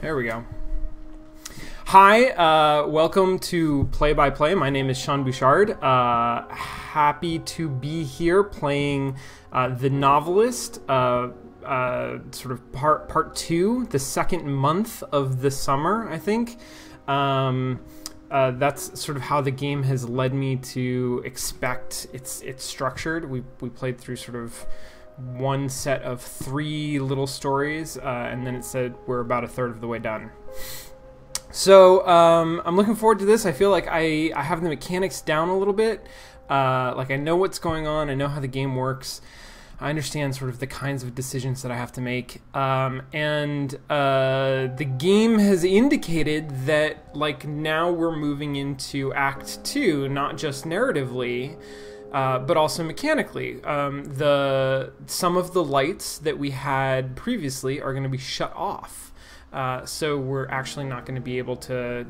There we go. Hi, welcome to Play by Play. My name is Sean Bouchard. Happy to be here playing the Novelist, sort of part two, the second month of the summer, I think. That's sort of how the game has led me to expect it's structured. We played through sort of one set of 3 little stories, and then it said we're about a third of the way done. So I'm looking forward to this. I feel like I have the mechanics down a little bit. Like I know what's going on. I know how the game works. I understand sort of the kinds of decisions that I have to make. And the game has indicated that like now we're moving into Act 2, not just narratively, but also mechanically. Some of the lights that we had previously are going to be shut off. So we're actually not going to be able to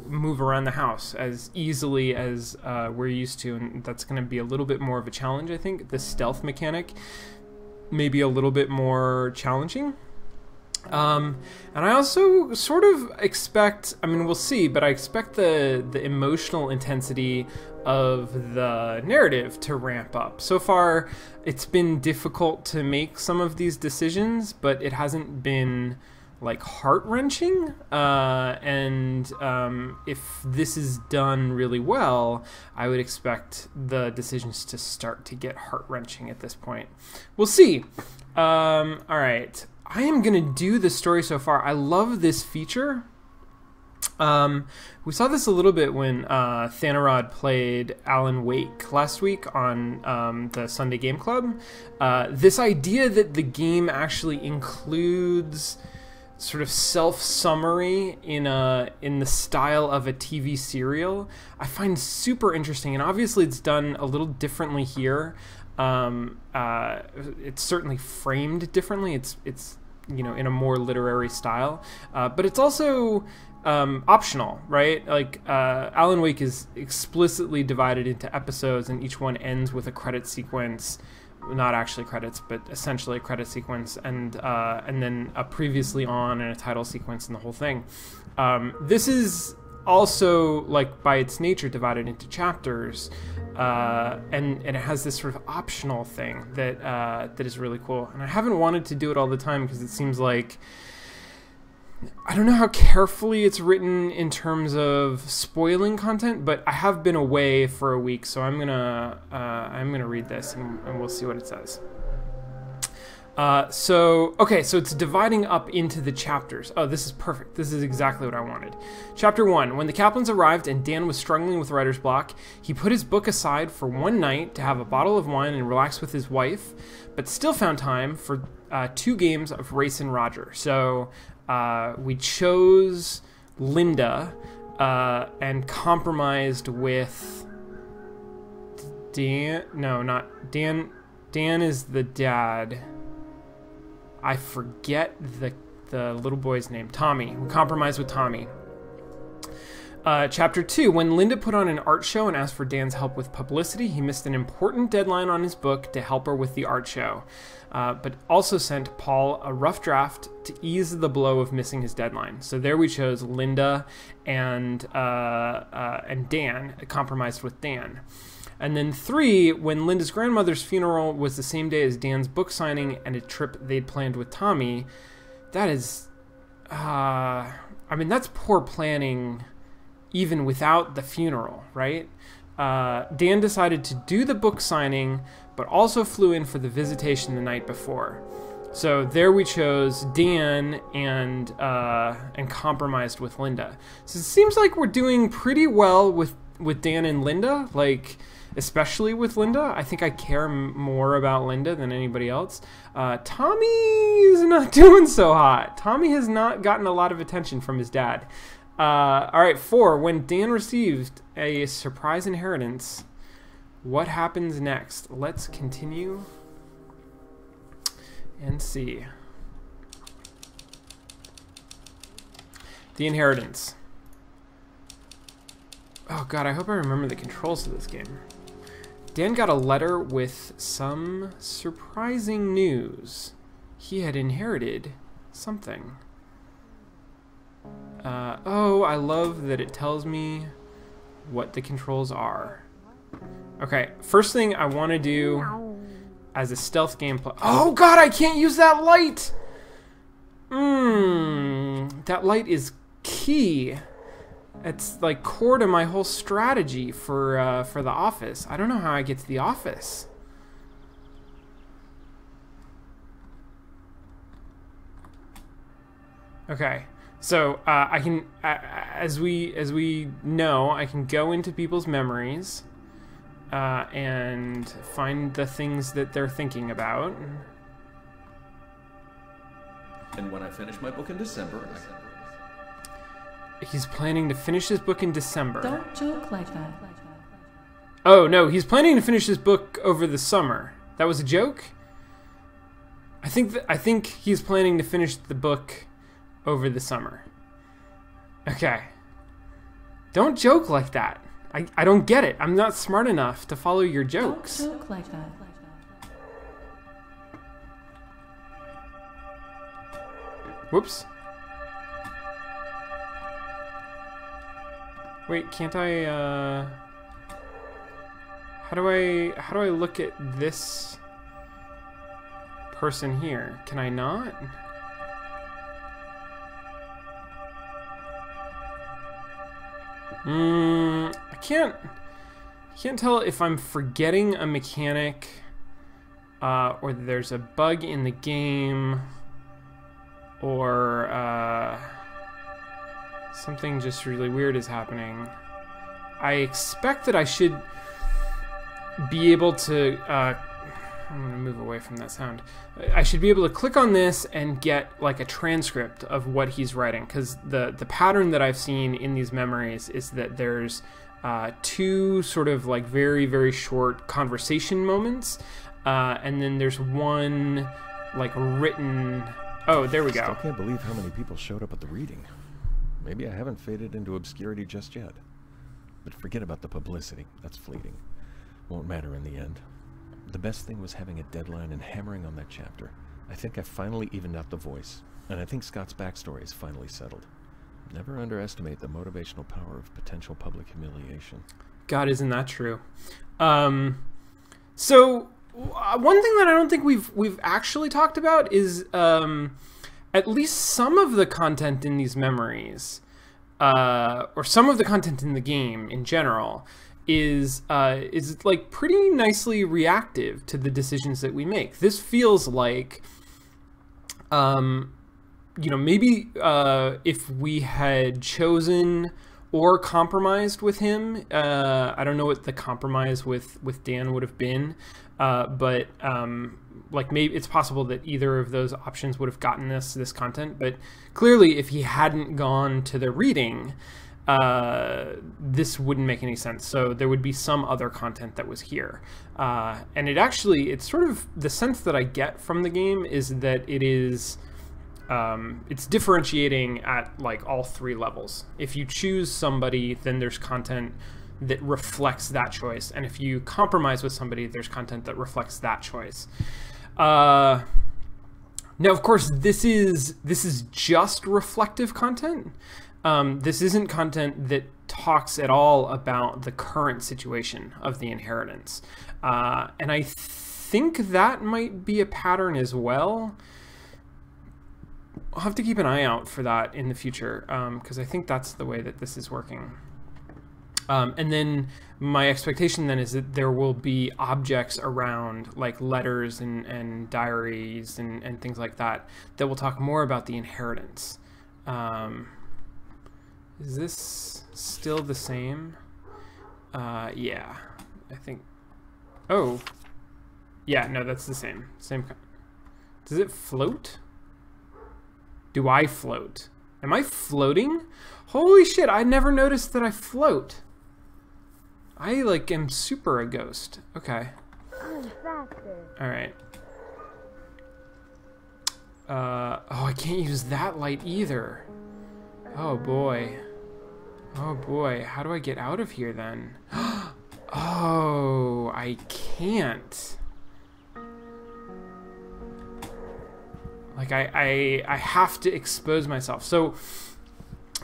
move around the house as easily as we're used to, and that's going to be a little bit more of a challenge, I think. The stealth mechanic may be a little bit more challenging. And I also sort of expect, I mean, we'll see, but I expect the emotional intensity of the narrative to ramp up. So far, it's been difficult to make some of these decisions, but it hasn't been like heart-wrenching, and if this is done really well, I would expect the decisions to start to get heart-wrenching at this point. We'll see. All right, I am gonna do the story so far. I love this feature. We saw this a little bit when Thanarod played Alan Wake last week on the Sunday Game Club. This idea that the game actually includes sort of self-summary in the style of a TV serial, I find super interesting, and obviously it's done a little differently here. It's certainly framed differently. It's in a more literary style, but it's also optional, right? Like Alan Wake is explicitly divided into episodes, and each one ends with a credit sequence. Not actually credits, but essentially a credit sequence, and then a previously on and a title sequence and the whole thing. This is also, like, by its nature, divided into chapters, and it has this sort of optional thing that is really cool. And I haven't wanted to do it all the time because it seems like, I don't know how carefully it's written in terms of spoiling content, but I have been away for a week, so I'm gonna read this and we'll see what it says. So it's dividing up into the chapters. Oh, this is perfect. This is exactly what I wanted. Chapter 1. When the Kaplans arrived and Dan was struggling with writer's block, he put his book aside for one night to have a bottle of wine and relax with his wife, but still found time for 2 games of Race and Roger. So we chose Linda and compromised with Dan. No, not Dan. Dan is the dad. I forget the little boy's name. Tommy. We compromised with Tommy. Chapter 2. When Linda put on an art show and asked for Dan's help with publicity, he missed an important deadline on his book to help her with the art show, but also sent Paul a rough draft to ease the blow of missing his deadline. So there we chose Linda and Dan, compromised with Dan. And then 3, when Linda's grandmother's funeral was the same day as Dan's book signing and a trip they'd planned with Tommy, that is, I mean, that's poor planning even without the funeral, right? Dan decided to do the book signing, but also flew in for the visitation the night before. So there we chose Dan and compromised with Linda. So it seems like we're doing pretty well with Dan and Linda, like especially with Linda. I think I care more about Linda than anybody else. Tommy is not doing so hot. Tommy has not gotten a lot of attention from his dad. All right, 4. When Dan received a surprise inheritance, what happens next? Let's continue and see. The inheritance. Oh god, I hope I remember the controls of this game. Dan got a letter with some surprising news. He had inherited something. Oh, I love that it tells me what the controls are. Okay, first thing I want to do as a stealth gameplay. Oh god, I can't use that light! That light is key. It's like core to my whole strategy for the office. I don't know how I get to the office. Okay, so I can, as we know, I can go into people's memories and find the things that they're thinking about. And when I finish my book in December, He's planning to finish his book in December. Don't joke like that. Oh no, he's planning to finish his book over the summer. That was a joke? I think he's planning to finish the book over the summer. Okay. Don't joke like that. I don't get it. I'm not smart enough to follow your jokes. Don't joke like that. Whoops. Wait, can't I, how do I look at this person here? Can I not? I can't tell if I'm forgetting a mechanic, or there's a bug in the game, or, something just really weird is happening. I expect that I should be able to, I'm gonna move away from that sound. I should be able to click on this and get like a transcript of what he's writing, because the pattern that I've seen in these memories is that there's two sort of like very, very short conversation moments, and then there's one like written, oh, there we go. Still can't believe how many people showed up at the reading. Maybe I haven't faded into obscurity just yet. But forget about the publicity. That's fleeting. Won't matter in the end. The best thing was having a deadline and hammering on that chapter. I think I finally evened out the voice. And I think Scott's backstory is finally settled. Never underestimate the motivational power of potential public humiliation. God, isn't that true? So one thing that I don't think we've actually talked about is at least some of the content in these memories, or some of the content in the game in general, is like pretty nicely reactive to the decisions that we make. This feels like, you know, maybe if we had chosen or compromised with him, I don't know what the compromise with Dan would have been, but like maybe it's possible that either of those options would have gotten us this content, but clearly if he hadn't gone to the reading, this wouldn't make any sense. So there would be some other content that was here. And it's sort of the sense that I get from the game is that it is, it's differentiating at like all three levels. If you choose somebody, then there's content that reflects that choice. And if you compromise with somebody, there's content that reflects that choice. Now, of course, this is just reflective content. This isn't content that talks at all about the current situation of the inheritance. And I think that might be a pattern as well. I'll have to keep an eye out for that in the future, because I think that's the way that this is working. And then my expectation then is that there will be objects around, like letters and diaries and things like that, that will talk more about the inheritance. Is this still the same? Yeah, I think. Oh, yeah, no, that's the same. Does it float? Do I float? Am I floating? Holy shit, I never noticed that I float. I, like, am super a ghost. Okay. Alright. Oh, I can't use that light either. Oh, boy. Oh, boy. How do I get out of here, then? Oh, I can't. Like, I have to expose myself. So,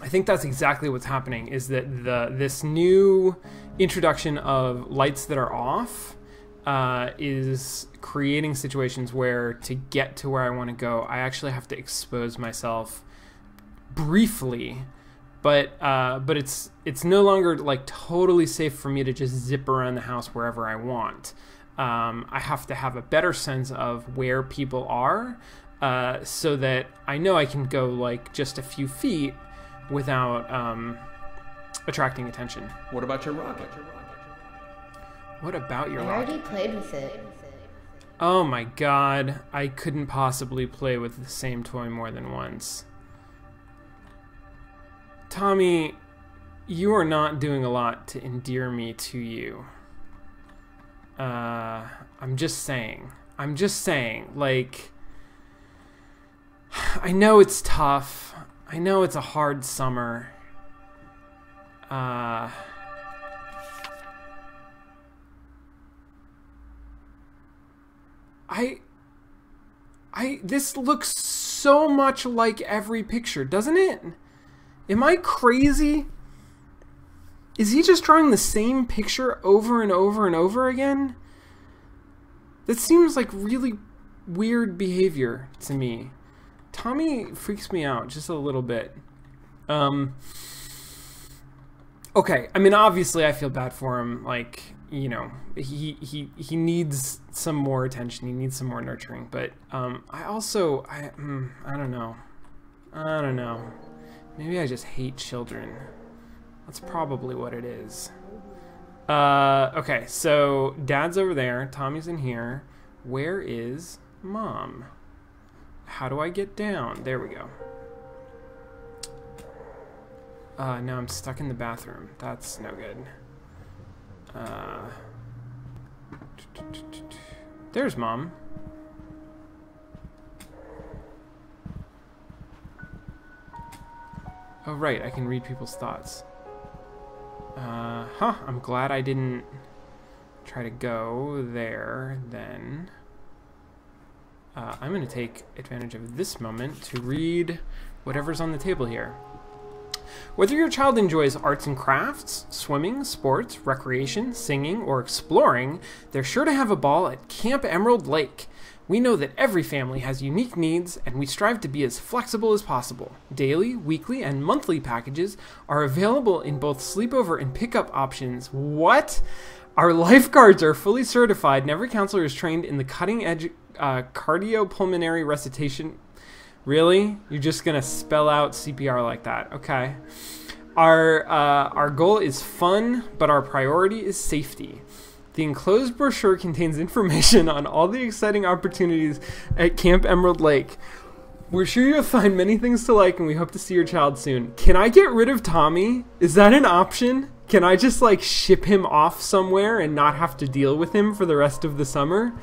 I think that's exactly what's happening, is that this new introduction of lights that are off is creating situations where, to get to where I want to go, I actually have to expose myself briefly, but it's no longer like totally safe for me to just zip around the house wherever I want. I have to have a better sense of where people are, so that I know I can go like just a few feet without attracting attention. What about your rocket? What about your I rocket? already played with it. Oh my god, I couldn't possibly play with the same toy more than once. Tommy, you are not doing a lot to endear me to you. I'm just saying, like, I know it's tough. I know it's a hard summer. This looks so much like every picture, doesn't it? Am I crazy? Is he just drawing the same picture over and over and over again? That seems like really weird behavior to me. Tommy freaks me out just a little bit. Okay, I mean, obviously I feel bad for him. Like, you know, he needs some more attention. He needs some more nurturing. But I don't know. Maybe I just hate children. That's probably what it is. Okay, so Dad's over there. Tommy's in here. Where is Mom? How do I get down? There we go. Now I'm stuck in the bathroom. That's no good. There's Mom. Oh, right, I can read people's thoughts. I'm glad I didn't try to go there then. I'm going to take advantage of this moment to read whatever's on the table here. Whether your child enjoys arts and crafts, swimming, sports, recreation, singing, or exploring, they're sure to have a ball at Camp Emerald Lake. We know that every family has unique needs, and we strive to be as flexible as possible. Daily, weekly, and monthly packages are available in both sleepover and pickup options. What? Our lifeguards are fully certified, and every counselor is trained in the cutting-edge cardiopulmonary recitation. Really? You're just gonna spell out CPR like that? Okay. Our goal is fun, but our priority is safety. The enclosed brochure contains information on all the exciting opportunities at Camp Emerald Lake. We're sure you'll find many things to like, and we hope to see your child soon. Can I get rid of Tommy? Is that an option? Can I just, like, ship him off somewhere and not have to deal with him for the rest of the summer?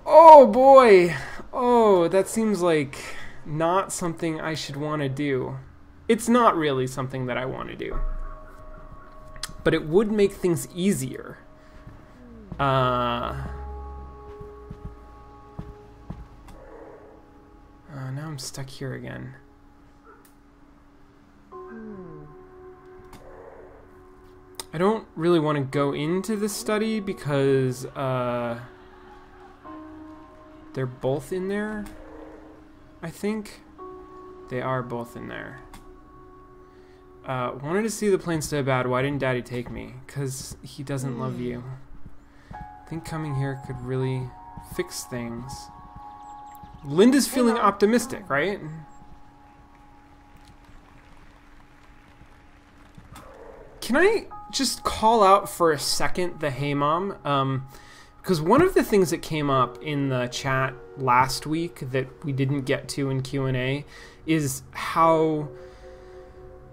Oh, boy. Oh, that seems like not something I should want to do. It's not really something that I want to do. But it would make things easier. Now I'm stuck here again. I don't really want to go into this study because they're both in there, I think. They are both in there. Wanted to see the plane so bad. Why didn't Daddy take me? Because he doesn't love you. I think coming here could really fix things. Linda's feeling optimistic, right? Can I just call out for a second the Hey Mom? Because one of the things that came up in the chat last week that we didn't get to in Q&A is how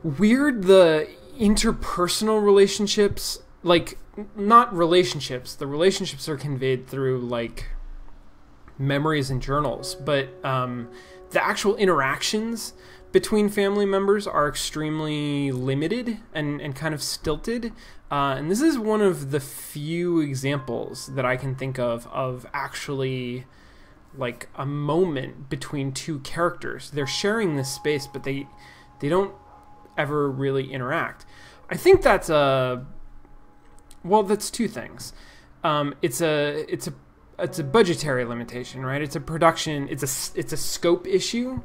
weird the interpersonal relationships, like, not relationships, the relationships are conveyed through, like, memories and journals, but the actual interactions between family members are extremely limited and kind of stilted. And this is one of the few examples that I can think of actually, like, a moment between two characters. They're sharing this space, but they They don't ever really interact. I think that's that's two things. It's a budgetary limitation, right? It's a production. It's a scope issue.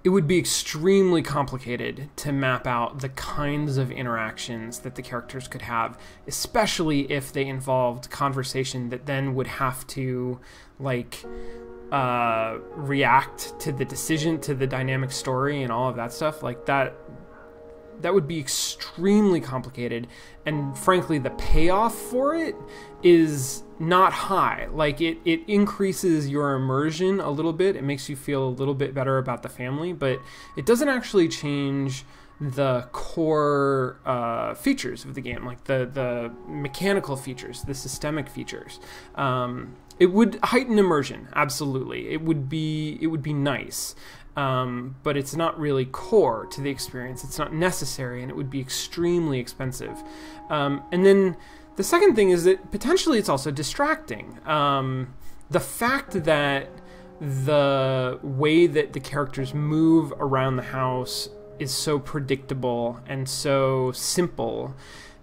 It would be extremely complicated to map out the kinds of interactions that the characters could have, especially if they involved conversation that then would have to react to the decision, to the dynamic story and all of that stuff. Like that would be extremely complicated, and frankly the payoff for it is not high. Like it increases your immersion a little bit, it makes you feel a little bit better about the family, but it doesn't actually change the core features of the game, like the mechanical features, the systemic features. It would heighten immersion, absolutely. It would be nice. But it's not really core to the experience. It's not necessary, and it would be extremely expensive. And then the second thing is that potentially it's also distracting. The fact that the way that the characters move around the house is so predictable and so simple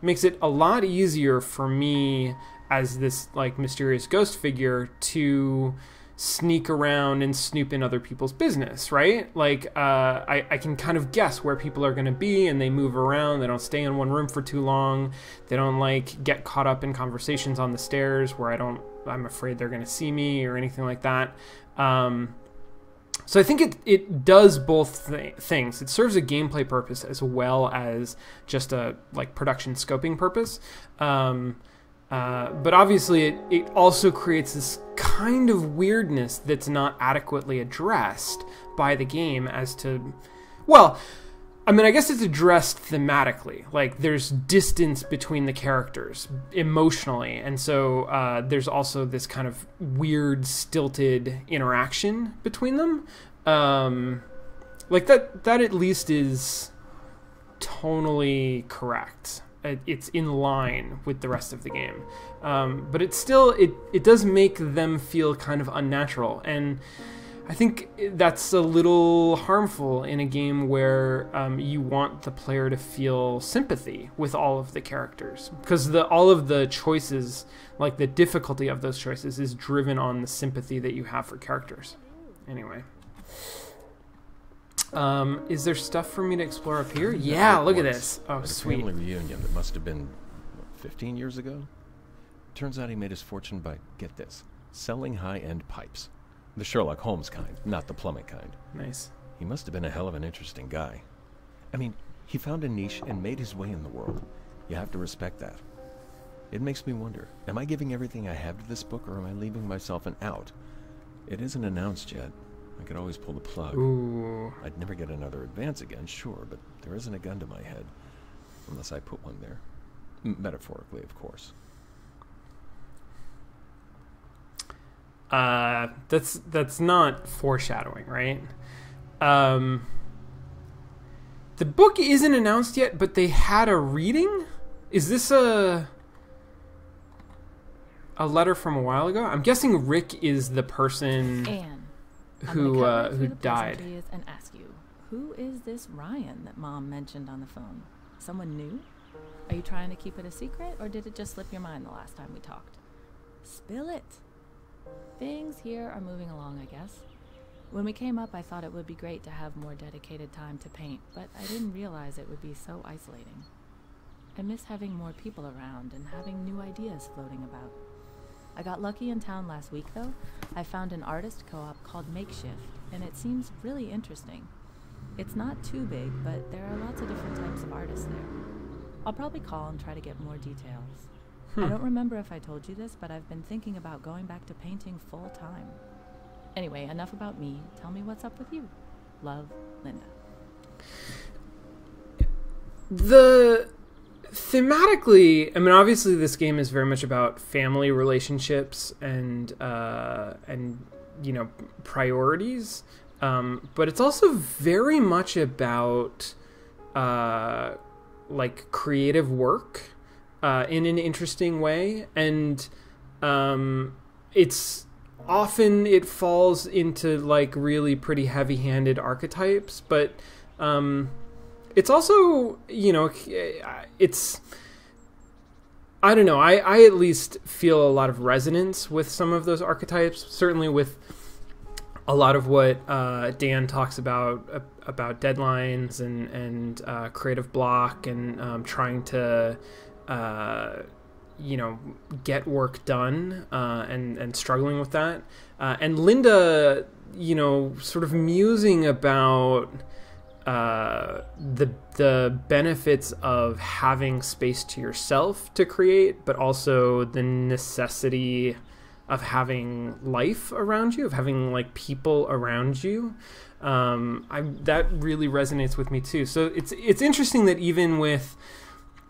makes it a lot easier for me as this mysterious ghost figure to sneak around and snoop in other people's business, right? I can kind of guess where people are going to be, and they move around. They don't stay in one room for too long. They don't get caught up in conversations on the stairs where I'm afraid they're going to see me or anything like that. So I think it does both things. It serves a gameplay purpose as well as just a production scoping purpose. But obviously it also creates this kind of weirdness that's not adequately addressed by the game as to, I guess it's addressed thematically. There's distance between the characters emotionally, and so there's also this kind of weird, stilted interaction between them. That at least is tonally correct. It's in line with the rest of the game, but it does make them feel kind of unnatural, and I think that's a little harmful in a game where you want the player to feel sympathy with all of the characters, because all of the choices, the difficulty of those choices, is driven on the sympathy that you have for characters. Anyway. Is there stuff for me to explore up here? Yeah, look at this. Oh, sweet. Family reunion that must have been 15 years ago. Turns out he made his fortune by, get this, selling high-end pipes. The Sherlock Holmes kind, not the plumbing kind. Nice. He must have been a hell of an interesting guy. I mean, he found a niche and made his way in the world. You have to respect that. It makes me wonder, am I giving everything I have to this book, or am I leaving myself an out? It isn't announced yet. I could always pull the plug. Ooh. I'd never get another advance again, sure, but there isn't a gun to my head. Unless I put one there. Metaphorically, of course. That's not foreshadowing, right? The book isn't announced yet, but they had a reading? Is this a letter from a while ago? I'm guessing Rick is the person... Anne. Who died. died. And ask you, who is this Ryan that Mom mentioned on the phone? Someone new? Are you trying to keep it a secret, or did it just slip your mind the last time we talked? Spill it. Things here are moving along, I guess. When we came up, I thought it would be great to have more dedicated time to paint, but I didn't realize it would be so isolating. I miss having more people around and having new ideas floating about. I got lucky in town last week, though. I found an artist co-op called Makeshift, and it seems really interesting. It's not too big, but there are lots of different types of artists there. I'll probably call and try to get more details. I don't remember if I told you this, but I've been thinking about going back to painting full time. Anyway, enough about me. Tell me what's up with you. Love, Linda. Thematically, obviously this game is very much about family relationships and priorities, but it's also very much about creative work in an interesting way, and it falls into really pretty heavy-handed archetypes, but It's also, you know, it's, I don't know, I at least feel a lot of resonance with some of those archetypes, certainly with a lot of what Dan talks about deadlines and creative block and trying to, you know, get work done and struggling with that. And Linda, you know, sort of musing about the benefits of having space to yourself to create, but also the necessity of having life around you, of having like people around you. That really resonates with me too. So it's interesting that even with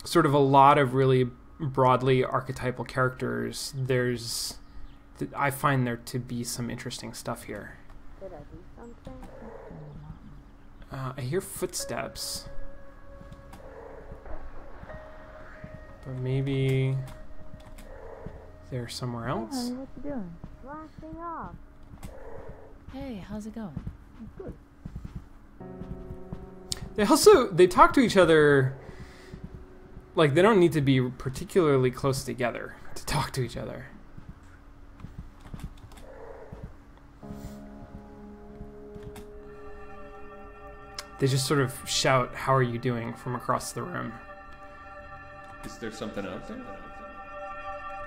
sort of a lot of really broadly archetypal characters, I find there to be some interesting stuff here. Did I do something? I hear footsteps, but maybe they're somewhere else. Hey, honey, what you doing? Blasting off. Hey, how's it going? Good. They talk to each other like they don't need to be particularly close together to talk to each other. They just sort of shout, "How are you doing?" from across the room. Is there something out there?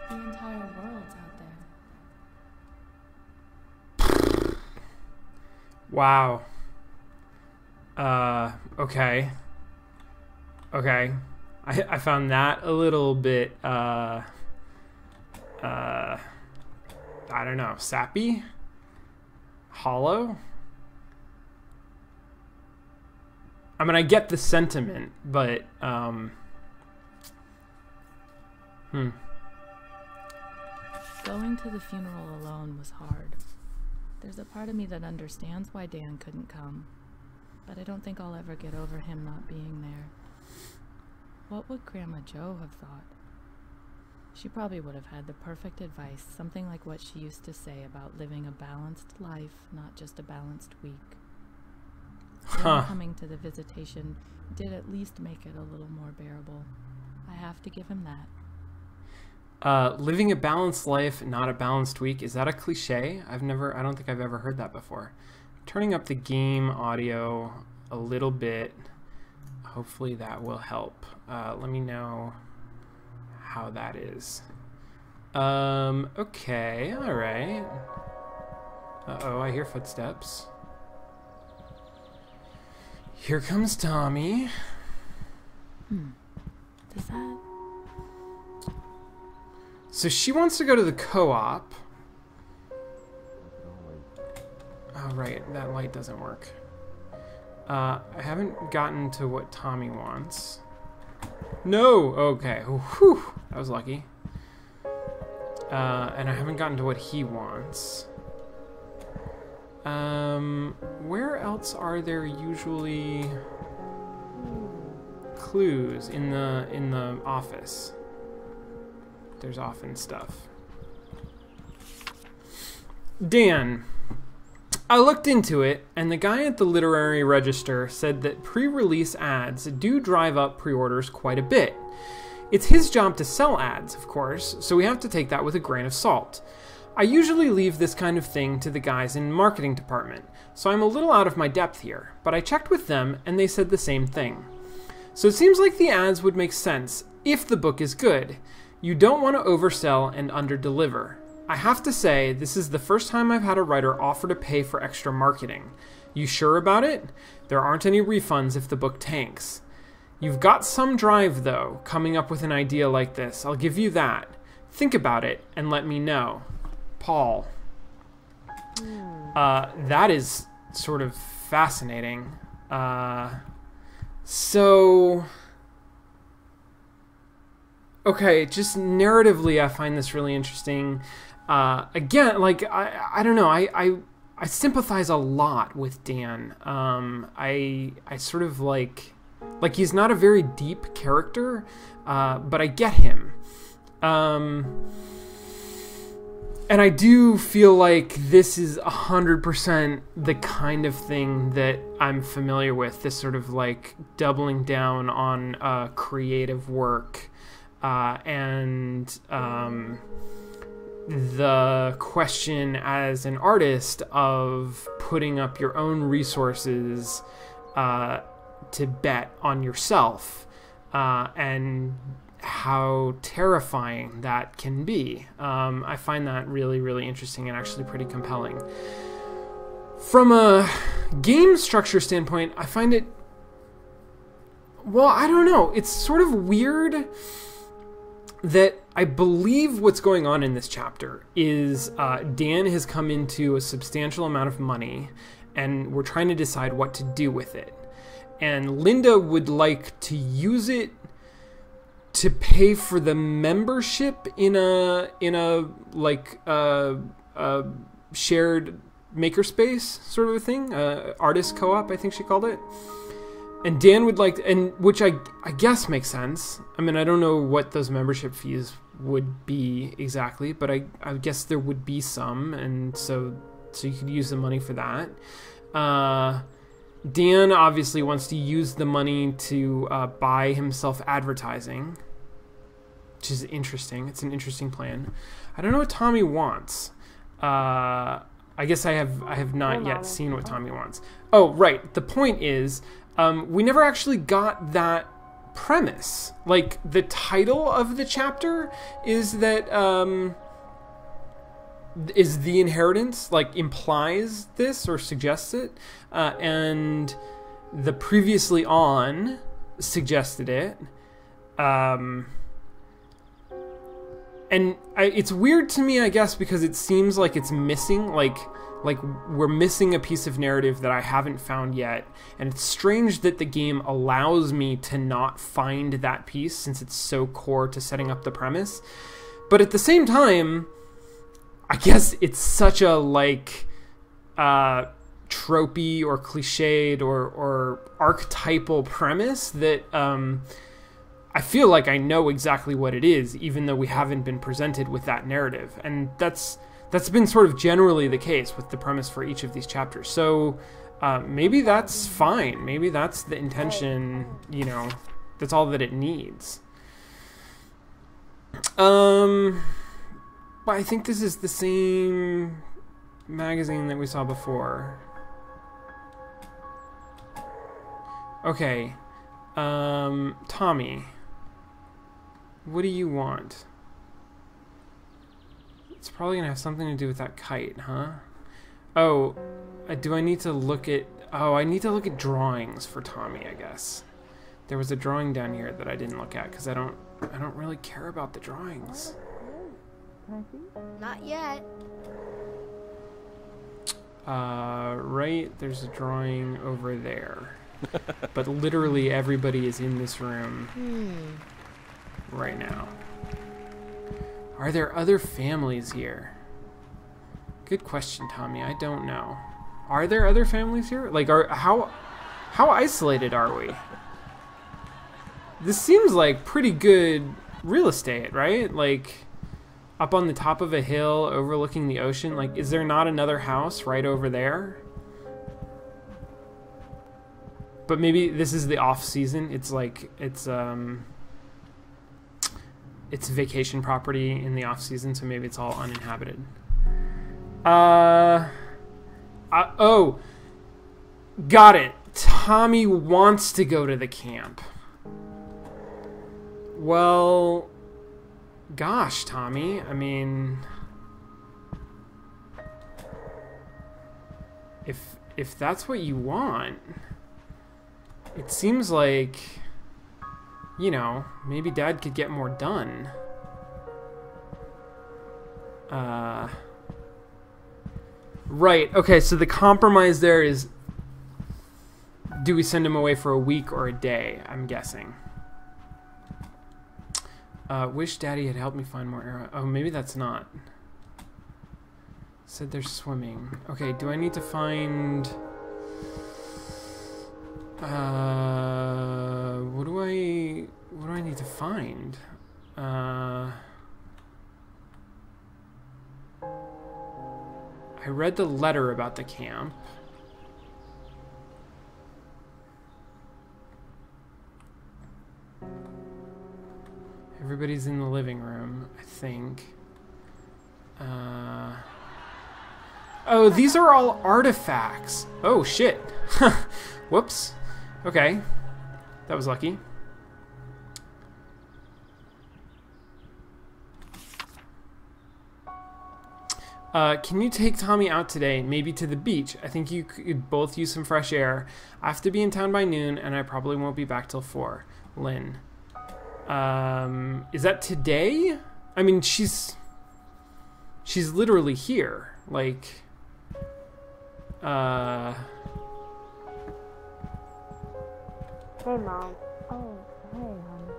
The entire world's out there. Wow. Okay. Okay. I found that a little bit, I don't know, sappy? Hollow? I mean, I get the sentiment, but, Going to the funeral alone was hard. There's a part of me that understands why Dan couldn't come, but I don't think I'll ever get over him not being there. What would Grandma Jo have thought? She probably would have had the perfect advice, something like what she used to say about living a balanced life, not just a balanced week. Dan coming to the visitation did at least make it a little more bearable. I have to give him that. Living a balanced life, not a balanced week. Is that a cliche? I don't think I've ever heard that before. Turning up the game audio a little bit. Hopefully that will help. Let me know how that is. Okay, all right. Uh-oh, I hear footsteps. Here comes Tommy. Does that... So she wants to go to the co-op. Oh, right. That light doesn't work. I haven't gotten to what Tommy wants. No! Okay. Whew. That was lucky. And I haven't gotten to what he wants. Where else are there usually clues in the office? There's often stuff. Dan, I looked into it, and the guy at the literary register said that pre-release ads do drive up pre-orders quite a bit. It's his job to sell ads, of course, so we have to take that with a grain of salt. I usually leave this kind of thing to the guys in marketing department, so I'm a little out of my depth here, but I checked with them and they said the same thing. So it seems like the ads would make sense if the book is good. You don't want to oversell and underdeliver. I have to say, this is the first time I've had a writer offer to pay for extra marketing. You sure about it? There aren't any refunds if the book tanks. You've got some drive, though, coming up with an idea like this. I'll give you that. Think about it and let me know. Paul. That is sort of fascinating. Okay, just narratively, I find this really interesting. Again, like, I don't know, I sympathize a lot with Dan. I sort of like he's not a very deep character, but I get him. And I do feel like this is 100% the kind of thing that I'm familiar with, this sort of like doubling down on creative work and the question as an artist of putting up your own resources to bet on yourself and how terrifying that can be. I find that really, really interesting and actually pretty compelling. From a game structure standpoint, I find it, well, I don't know. It's sort of weird that I believe what's going on in this chapter is Dan has come into a substantial amount of money and we're trying to decide what to do with it. And Linda would like to use it to pay for the membership in a like shared makerspace sort of a thing, artist co-op, I think she called it. And Dan would like, and which I guess makes sense. I mean, I don't know what those membership fees would be exactly, but I guess there would be some, and so you could use the money for that. Dan obviously wants to use the money to buy himself advertising, which is interesting. It's an interesting plan. I don't know what Tommy wants. I guess I have not yet seen what Tommy wants. Oh, right. The point is, we never actually got that premise. Like, the title of the chapter is that is the inheritance, like, implies this or suggests it, and the previously on suggested it, and it's weird to me, I guess, because it seems like it's missing, like we're missing a piece of narrative that I haven't found yet, and it's strange that the game allows me to not find that piece since it's so core to setting up the premise. But at the same time, I guess it's such a like tropey or cliched or archetypal premise that I feel like I know exactly what it is, even though we haven't been presented with that narrative. And that's been sort of generally the case with the premise for each of these chapters. So maybe that's fine. Maybe that's the intention, you know, that's all that it needs. But I think this is the same magazine that we saw before. Okay. Tommy, what do you want? It's probably gonna have something to do with that kite, huh? Oh, do I need to look at... Oh, I need to look at drawings for Tommy, I guess. There was a drawing down here that I didn't look at because I don't really care about the drawings. Not yet. Right, there's a drawing over there. But literally everybody is in this room right now. Are there other families here? Good question, Tommy. I don't know. Are there other families here? Like, how isolated are we? This seems like pretty good real estate, right? Like, up on the top of a hill overlooking the ocean. Like, is there not another house right over there? But maybe this is the off season. It's like, it's vacation property in the off season, so maybe it's all uninhabited. Oh, got it. Tommy wants to go to the camp. Well, gosh, Tommy, I mean, if that's what you want, it seems like, you know, maybe Dad could get more done. Right, okay, so the compromise there is, do we send him away for a week or a day, I'm guessing. Wish Daddy had helped me find more arrows. Oh, maybe that's not. Said they're swimming. Okay, do I need to find... what do I need to find? I read the letter about the camp. Everybody's in the living room, I think. Oh, these are all artifacts. Oh, shit. Whoops. Okay. That was lucky. Can you take Tommy out today, maybe to the beach? I think you could both use some fresh air. I have to be in town by noon, and I probably won't be back till 4. Lynn. Is that today? I mean, she's literally here. Like, Hey, Mom. Oh, hey, honey.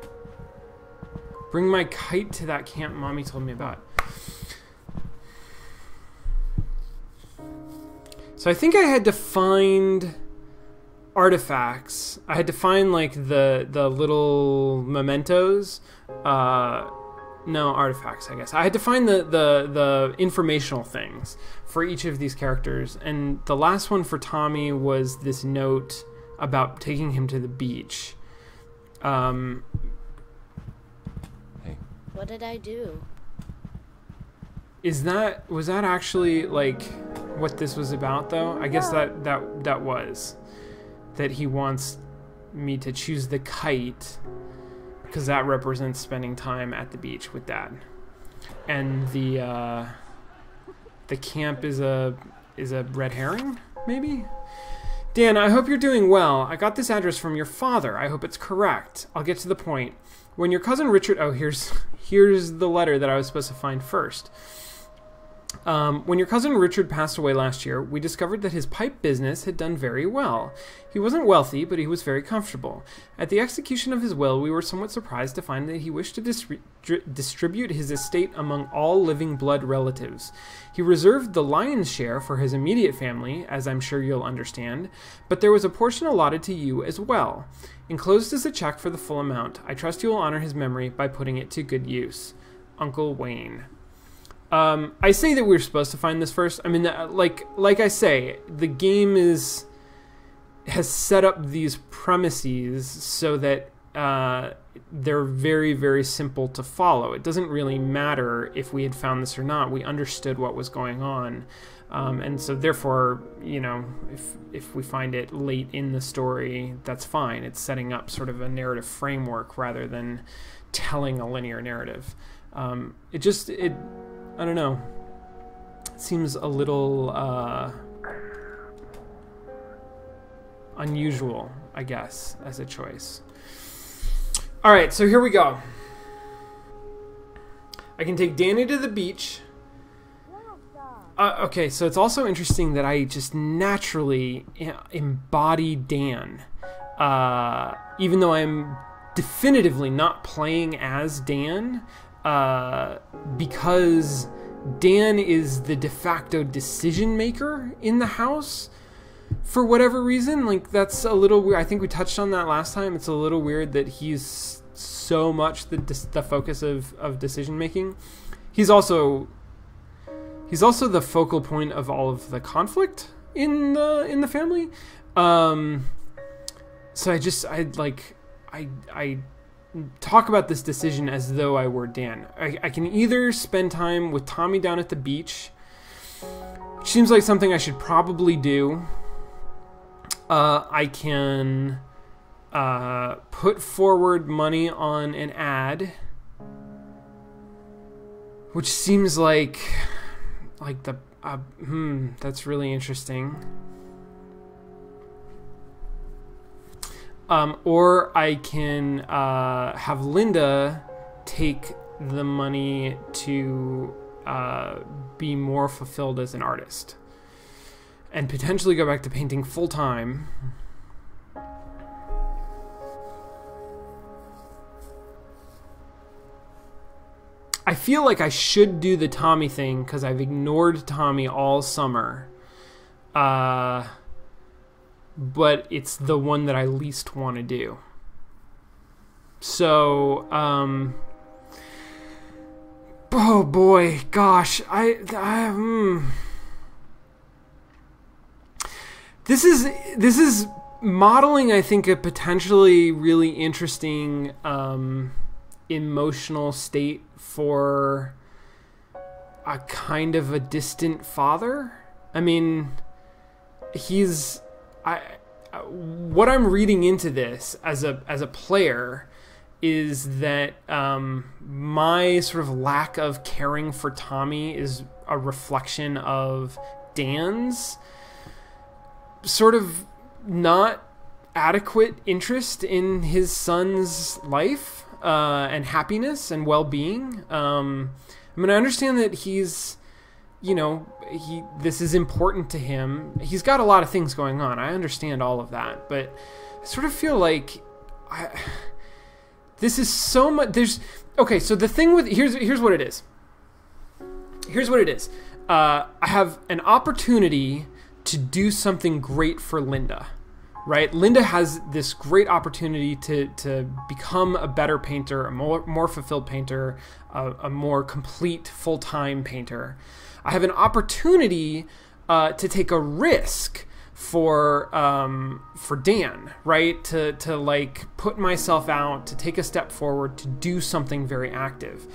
bring my kite to that camp Mommy told me about. So I think I had to find artifacts. I had to find like the little mementos. No, artifacts, I guess. I had to find the informational things for each of these characters. And the last one for Tommy was this note about taking him to the beach. Hey. What did I do? Was that actually like what this was about though? I guess that was. That he wants me to choose the kite because that represents spending time at the beach with Dad. And the camp is a red herring, maybe? Dan, I hope you're doing well. I got this address from your father. I hope it's correct. I'll get to the point. When your cousin Richard... Oh, here's the letter that I was supposed to find first. When your cousin Richard passed away last year, we discovered that his pipe business had done very well. He wasn't wealthy, but he was very comfortable. At the execution of his will, we were somewhat surprised to find that he wished to distribute his estate among all living blood relatives. He reserved the lion's share for his immediate family, as I'm sure you'll understand, but there was a portion allotted to you as well. Enclosed is a check for the full amount. I trust you will honor his memory by putting it to good use. Uncle Wayne. I say that we were supposed to find this first. I mean, like I say, the game has set up these premises so that they're very, very simple to follow. It doesn't really matter if we had found this or not. We understood what was going on, and so therefore, you know, if we find it late in the story, that's fine. It's setting up sort of a narrative framework rather than telling a linear narrative. I don't know. It seems a little unusual, I guess, as a choice. All right, so here we go. I can take Danny to the beach. Okay, so it's also interesting that I just naturally embody Dan. Even though I'm definitively not playing as Dan, because Dan is the de facto decision maker in the house for whatever reason. Like, that's a little weird. I think we touched on that last time. It's a little weird that he's so much the focus of decision making. He's also the focal point of all of the conflict in the family. So I talk about this decision as though I were Dan. I can either spend time with Tommy down at the beach, which seems like something I should probably do. I can put forward money on an ad, which seems like that's really interesting. Or I can have Linda take the money to be more fulfilled as an artist and potentially go back to painting full time. I feel like I should do the Tommy thing because I've ignored Tommy all summer. But it's the one that I least want to do. So, oh boy, gosh, this is modeling, I think, a potentially really interesting emotional state for a kind of a distant father. I mean, what I'm reading into this as a player is that my sort of lack of caring for Tommy is a reflection of Dan's sort of not adequate interest in his son's life and happiness and well-being. I mean, I understand that he's, this is important to him. He's got a lot of things going on. I understand all of that, but I sort of feel like this is so much. So the thing with here's what it is. Here's what it is. I have an opportunity to do something great for Linda, right? Linda has this great opportunity to become a better painter, a more fulfilled painter, a more complete full-time painter. I have an opportunity to take a risk for Dan, right? To like put myself out, to take a step forward, to do something very active.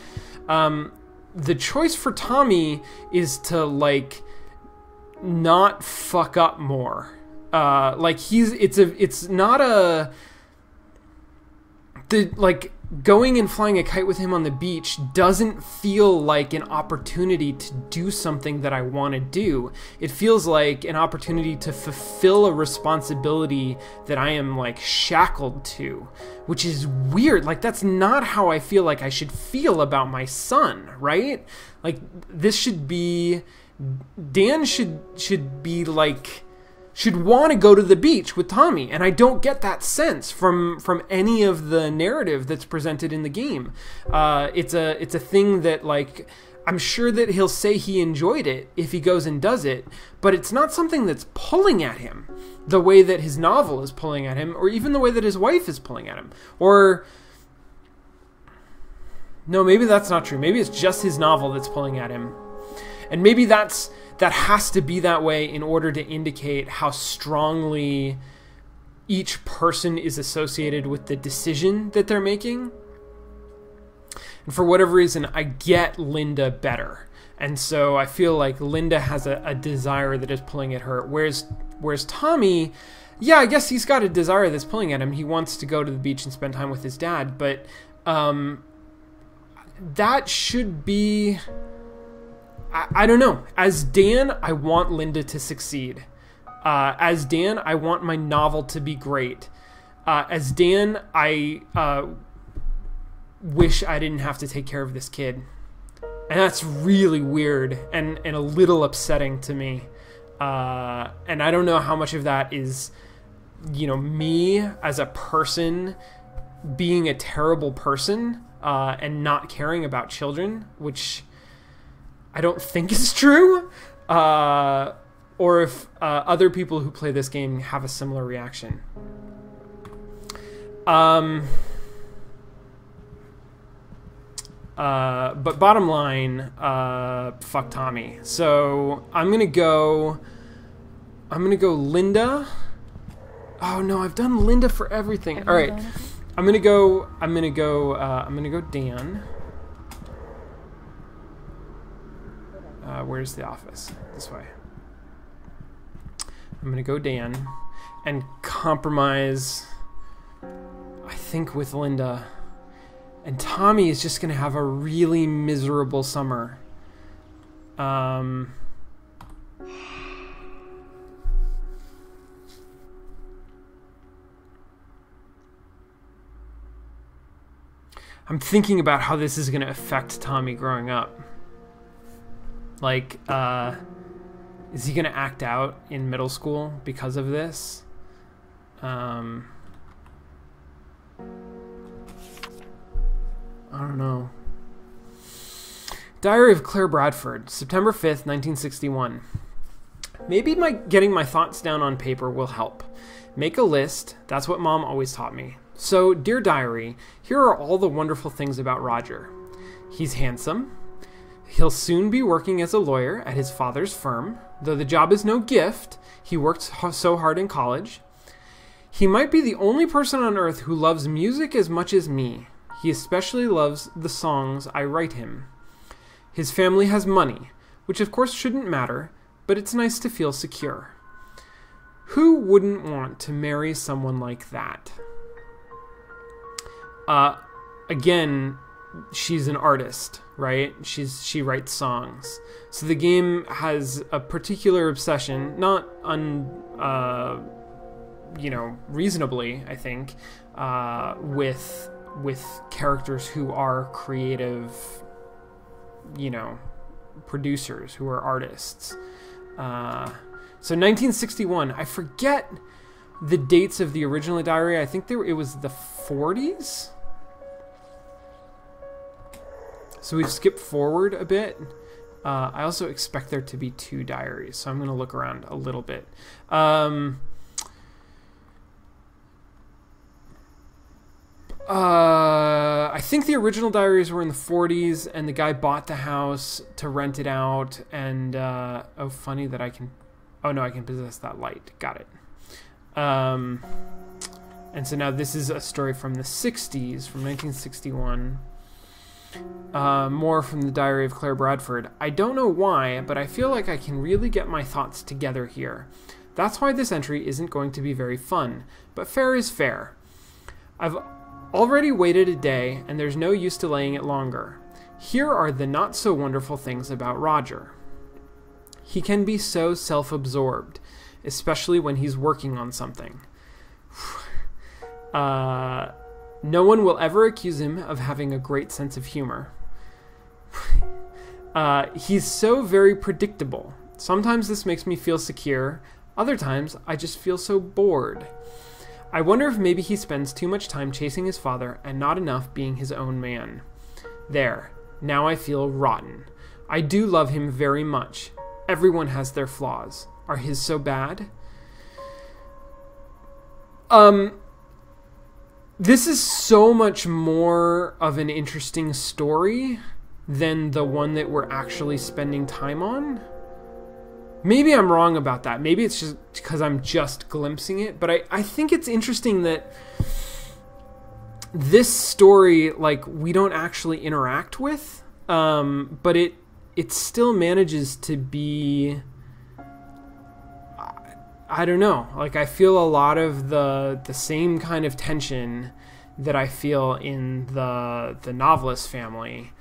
The choice for Tommy is to like not fuck up more. Going and flying a kite with him on the beach doesn't feel like an opportunity to do something that I want to do. It feels like an opportunity to fulfill a responsibility that I am like shackled to, which is weird. Like, that's not how I feel like I should feel about my son, right? Like, this should be, Dan should be like, should want to go to the beach with Tommy, and I don't get that sense from any of the narrative that's presented in the game. It's a thing that, like, I'm sure that he'll say he enjoyed it if he goes and does it, but it's not something that's pulling at him the way that his novel is pulling at him, or even the way that his wife is pulling at him. Or no, maybe that's not true. Maybe it's just his novel that's pulling at him, and maybe that has to be that way in order to indicate how strongly each person is associated with the decision that they're making. And for whatever reason, I get Linda better. And so I feel like Linda has a desire that is pulling at her. Whereas Tommy, yeah, I guess he's got a desire that's pulling at him. He wants to go to the beach and spend time with his dad. But that should be... I don't know. As Dan, I want Linda to succeed. As Dan, I want my novel to be great. As Dan, I wish I didn't have to take care of this kid. And that's really weird and a little upsetting to me. And I don't know how much of that is, me as a person being a terrible person and not caring about children, which... I don't think is true, or if other people who play this game have a similar reaction. But bottom line, fuck Tommy. So I'm gonna go Linda. Oh no, I've done Linda for everything. All right, I'm gonna go Dan. Where's the office? This way. I'm going to go Dan and compromise, I think, with Linda. And Tommy is just going to have a really miserable summer. I'm thinking about how this is going to affect Tommy growing up. Like, is he going to act out in middle school because of this? I don't know. Diary of Claire Bradford, September 5th, 1961. Maybe getting my thoughts down on paper will help. Make a list. That's what Mom always taught me. So, dear diary, here are all the wonderful things about Roger. He's handsome. He'll soon be working as a lawyer at his father's firm. Though the job is no gift, he worked so hard in college. He might be the only person on earth who loves music as much as me. He especially loves the songs I write him. His family has money, which of course shouldn't matter, but it's nice to feel secure. Who wouldn't want to marry someone like that? Again, she's an artist, right? She writes songs. So the game has a particular obsession, not reasonably, I think, with characters who are creative, producers, who are artists. So 1961, I forget the dates of the original diary. I think it was the 40s. So we've skipped forward a bit. I also expect there to be 2 diaries, so I'm going to look around a little bit. I think the original diaries were in the 40s, and the guy bought the house to rent it out, and oh, funny that I can... Oh, no, I can possess that light. Got it. And so now this is a story from the 60s, from 1961. More from the diary of Claire Bradford. I don't know why, but I feel like I can really get my thoughts together here. That's why this entry isn't going to be very fun, but fair is fair. I've already waited a day, and there's no use delaying it longer. Here are the not-so-wonderful things about Roger. He can be so self-absorbed, especially when he's working on something. No one will ever accuse him of having a great sense of humor. He's so very predictable. Sometimes this makes me feel secure. Other times, I just feel so bored. I wonder if maybe he spends too much time chasing his father and not enough being his own man. There. Now I feel rotten. I do love him very much. Everyone has their flaws. Are his so bad? This is so much more of an interesting story than the one that we're actually spending time on. Maybe I'm wrong about that. Maybe it's just because I'm just glimpsing it. But I think it's interesting that this story, like, we don't actually interact with. But it still manages to be... I don't know. Like, I feel a lot of the same kind of tension that I feel in the Novelist family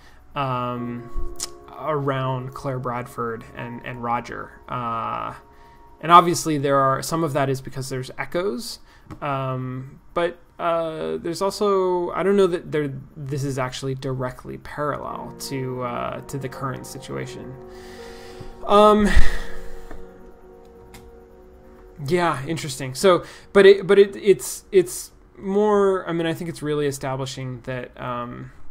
around Claire Bradford and Roger. And obviously there are some of that is because there's echoes. But there's also, I don't know that this is actually directly parallel to the current situation. Yeah, interesting. So, but it's more. I mean, I think it's really establishing that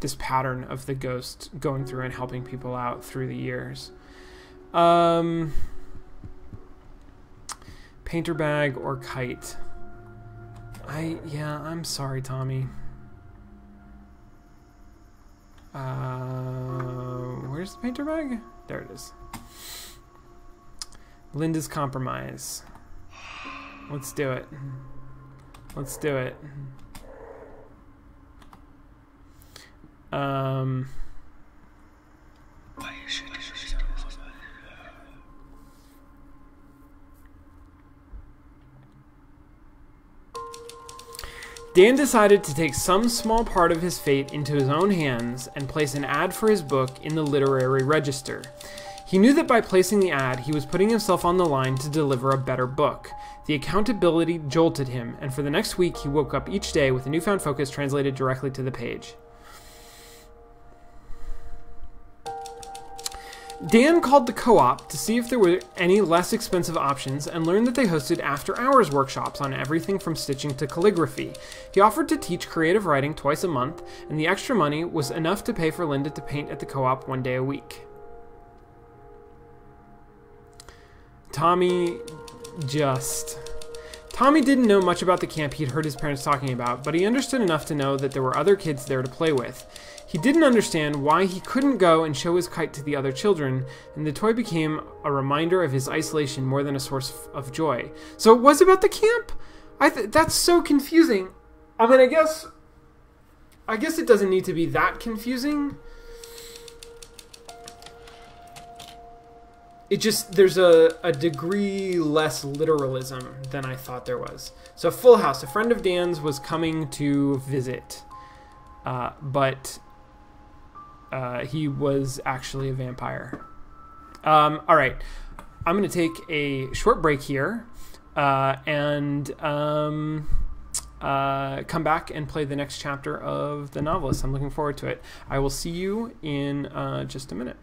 this pattern of the ghost going through and helping people out through the years. Painter bag or kite. I'm sorry, Tommy. Where's the painter bag? There it is. Linda's compromise. Let's do it. Let's do it. Dan decided to take some small part of his fate into his own hands and place an ad for his book in the literary register. He knew that by placing the ad, he was putting himself on the line to deliver a better book. The accountability jolted him, and for the next week he woke up each day with a newfound focus translated directly to the page. Dan called the co-op to see if there were any less expensive options and learned that they hosted after-hours workshops on everything from stitching to calligraphy. He offered to teach creative writing twice a month, and the extra money was enough to pay for Linda to paint at the co-op one day a week. Tommy Tommy didn't know much about the camp he'd heard his parents talking about, but he understood enough to know that there were other kids there to play with. He didn't understand why he couldn't go and show his kite to the other children, and the toy became a reminder of his isolation more than a source of joy. So it was about the camp? That's so confusing. I mean, I guess it doesn't need to be that confusing. It just, there's a degree less literalism than I thought there was. So Full House, a friend of Dan's was coming to visit, but he was actually a vampire. All right, I'm going to take a short break here and come back and play the next chapter of The Novelist. I'm looking forward to it. I will see you in just a minute.